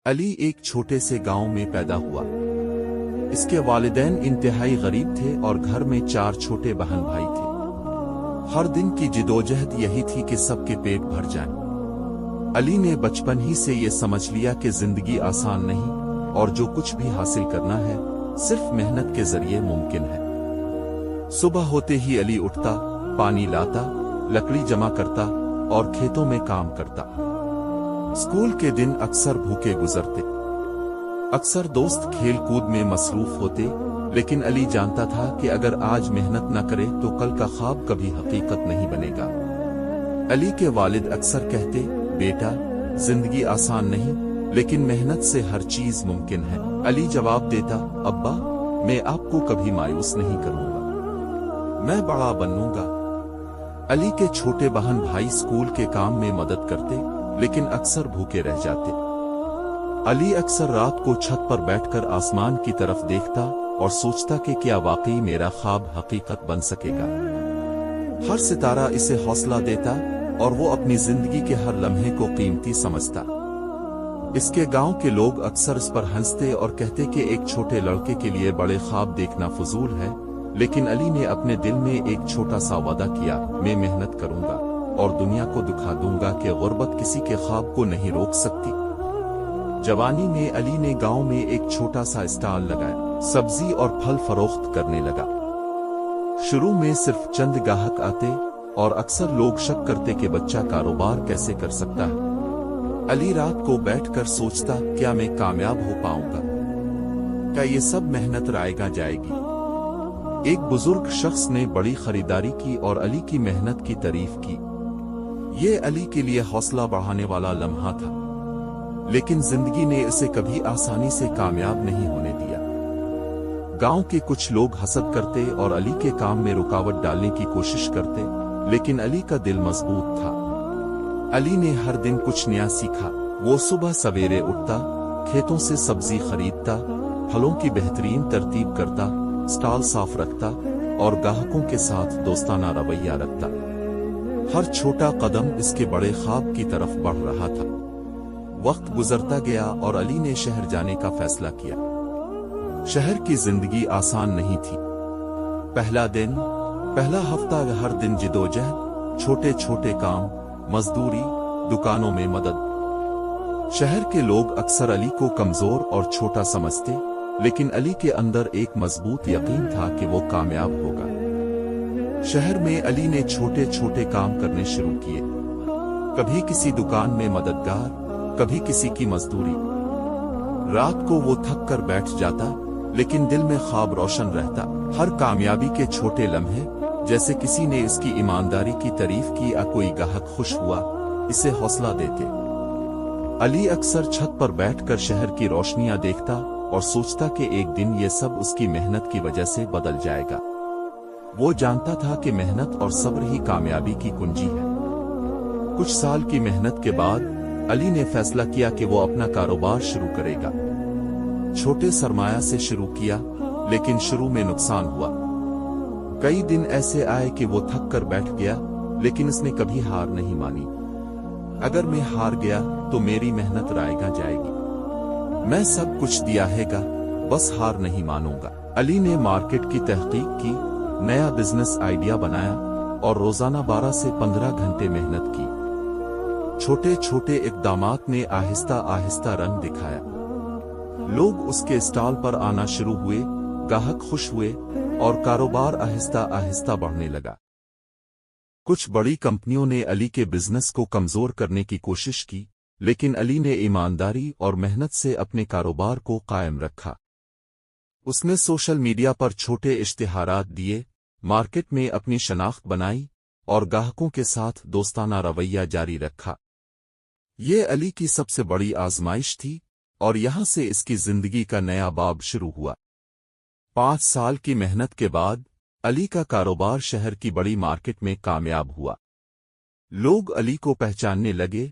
علی ایک چھوٹے سے گاؤں میں پیدا ہوا۔ اس کے والدین انتہائی غریب تھے اور گھر میں 4 چھوٹے بہن بھائی تھے۔ ہر دن کی جدوجہد یہی تھی کہ سب کے پیٹ بھر جائیں۔ علی نے بچپن ہی سے یہ سمجھ لیا کہ زندگی آسان نہیں اور جو کچھ بھی حاصل کرنا ہے صرف محنت کے ذریعے ممکن ہے۔ صبح ہوتے ہی علی اٹھتا، پانی لاتا، لکڑی جمع کرتا اور کھیتوں میں کام کرتا۔ اسکول کے دن اکثر بھوکے گزرتے۔ اکثر دوست کھیل کود میں مصروف ہوتے، لیکن علی جانتا تھا کہ اگر آج محنت نہ کرے تو کل کا خواب کبھی حقیقت نہیں بنے گا۔ علی کے والد اکثر کہتے، بیٹا، زندگی آسان نہیں، لیکن محنت سے ہر چیز ممکن ہے۔ علی جواب دیتا، ابا، میں آپ کو کبھی مایوس نہیں کروں گا، میں بڑا بنوں گا۔ علی کے چھوٹے بہن بھائی اسکول کے کام میں مدد کرتے، لیکن اکثر بھوکے رہ جاتے۔ علی اکثر رات کو چھت پر بیٹھ کر آسمان کی طرف دیکھتا اور سوچتا کہ کیا واقعی میرا خواب حقیقت بن سکے گا۔ ہر ستارہ اسے حوصلہ دیتا اور وہ اپنی زندگی کے ہر لمحے کو قیمتی سمجھتا۔ اس کے گاؤں کے لوگ اکثر اس پر ہنستے اور کہتے کہ ایک چھوٹے لڑکے کے لیے بڑے خواب دیکھنا فضول ہے، لیکن علی نے اپنے دل میں ایک چھوٹا سا وعدہ کیا، میں محنت کروں گا اور دنیا کو دکھا دوں گا کہ غربت کسی کے خواب کو نہیں روک سکتی۔ جوانی میں علی نے گاؤں میں ایک چھوٹا سا اسٹال لگایا، سبزی اور پھل فروخت کرنے لگا۔ شروع میں صرف چند گاہک آتے اور اکثر لوگ شک کرتے کہ بچہ کاروبار کیسے کر سکتا ہے۔ علی رات کو بیٹھ کر سوچتا، کیا میں کامیاب ہو پاؤں گا؟ کیا یہ سب محنت رائے گا جائے گی؟ ایک بزرگ شخص نے بڑی خریداری کی اور علی کی محنت کی تعریف کی۔ یہ علی کے لیے حوصلہ بڑھانے والا لمحہ تھا، لیکن زندگی نے اسے کبھی آسانی سے کامیاب نہیں ہونے دیا۔ گاؤں کے کچھ لوگ حسد کرتے اور علی کے کام میں رکاوٹ ڈالنے کی کوشش کرتے، لیکن علی کا دل مضبوط تھا۔ علی نے ہر دن کچھ نیا سیکھا۔ وہ صبح سویرے اٹھتا، کھیتوں سے سبزی خریدتا، پھلوں کی بہترین ترتیب کرتا، اسٹال صاف رکھتا اور گاہکوں کے ساتھ دوستانہ رویہ رکھتا۔ ہر چھوٹا قدم اس کے بڑے خواب کی طرف بڑھ رہا تھا۔ وقت گزرتا گیا اور علی نے شہر جانے کا فیصلہ کیا۔ شہر کی زندگی آسان نہیں تھی۔ پہلا دن، پہلا ہفتہ، ہر دن جدوجہد، چھوٹے چھوٹے کام، مزدوری، دکانوں میں مدد۔ شہر کے لوگ اکثر علی کو کمزور اور چھوٹا سمجھتے، لیکن علی کے اندر ایک مضبوط یقین تھا کہ وہ کامیاب ہوگا۔ شہر میں علی نے چھوٹے چھوٹے کام کرنے شروع کیے، کبھی کسی دکان میں مددگار، کبھی کسی کی مزدوری۔ رات کو وہ تھک کر بیٹھ جاتا، لیکن دل میں خواب روشن رہتا۔ ہر کامیابی کے چھوٹے لمحے، جیسے کسی نے اس کی ایمانداری کی تعریف کی یا کوئی گاہک خوش ہوا، اسے حوصلہ دیتے۔ علی اکثر چھت پر بیٹھ کر شہر کی روشنیاں دیکھتا اور سوچتا کہ ایک دن یہ سب اس کی محنت کی وجہ سے بدل جائے گا۔ وہ جانتا تھا کہ محنت اور صبر ہی کامیابی کی کنجی ہے۔ کچھ سال کی محنت کے بعد علی نے فیصلہ کیا کہ وہ اپنا کاروبار شروع کرے گا۔ چھوٹے سرمایہ سے شروع کیا، لیکن شروع میں نقصان ہوا۔ کئی دن ایسے آئے کہ وہ تھک کر بیٹھ گیا، لیکن اس نے کبھی ہار نہیں مانی۔ اگر میں ہار گیا تو میری محنت رائے گا جائے گی، میں سب کچھ دیا ہے گا، بس ہار نہیں مانوں گا۔ علی نے مارکیٹ کی تحقیق کی، نیا بزنس آئیڈیا بنایا اور روزانہ 12 سے 15 گھنٹے محنت کی۔ چھوٹے چھوٹے اقدامات نے آہستہ آہستہ رنگ دکھایا۔ لوگ اس کے اسٹال پر آنا شروع ہوئے، گاہک خوش ہوئے اور کاروبار آہستہ آہستہ بڑھنے لگا۔ کچھ بڑی کمپنیوں نے علی کے بزنس کو کمزور کرنے کی کوشش کی، لیکن علی نے ایمانداری اور محنت سے اپنے کاروبار کو قائم رکھا۔ اس نے سوشل میڈیا پر چھوٹے اشتہارات دیے، مارکیٹ میں اپنی شناخت بنائی اور گاہکوں کے ساتھ دوستانہ رویہ جاری رکھا۔ یہ علی کی سب سے بڑی آزمائش تھی اور یہاں سے اس کی زندگی کا نیا باب شروع ہوا۔ 5 سال کی محنت کے بعد علی کا کاروبار شہر کی بڑی مارکیٹ میں کامیاب ہوا۔ لوگ علی کو پہچاننے لگے